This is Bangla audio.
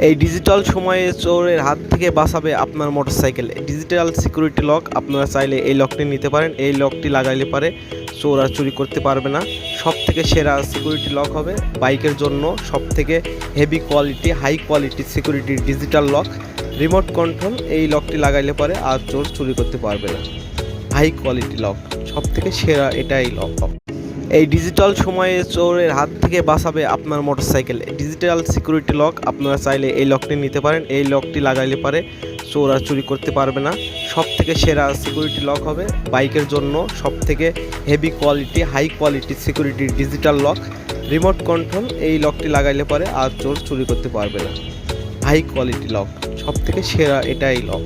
এই ডিজিটাল সময়ে চোরের হাত থেকে বাঁচাবে আপনার মোটরসাইকেল। ডিজিটাল সিকিউরিটি লক আপনারা চাইলে এই লকটি নিতে পারেন। এই লকটি লাগাইলে পারে চোর আর চুরি করতে পারবে না। সবথেকে সেরা সিকিউরিটি লক হবে বাইকের জন্য সবথেকে heavy quality high quality security digital lock remote control. এই লকটি লাগাইলে পারে আর চোর চুরি করতে পারবে না। হাই কোয়ালিটি লক সবথেকে সেরা এটাই লক। এই ডিজিটাল সময়ে চোরের হাত থেকে বাঁচাবে আপনার মোটরসাইকেল। ডিজিটাল সিকিউরিটি লক আপনারা চাইলে এই লকটি নিতে পারেন। এই লকটি লাগাইলে পারে চোর আর চুরি করতে পারবে না। সবথেকে সেরা সিকিউরিটি লক হবে বাইকের জন্য সবথেকে heavy quality high quality security digital lock remote control. এই লকটি লাগাইলে পারে আর চোর চুরি করতে পারবে না। হাই কোয়ালিটি লক সবথেকে সেরা এটাই লক।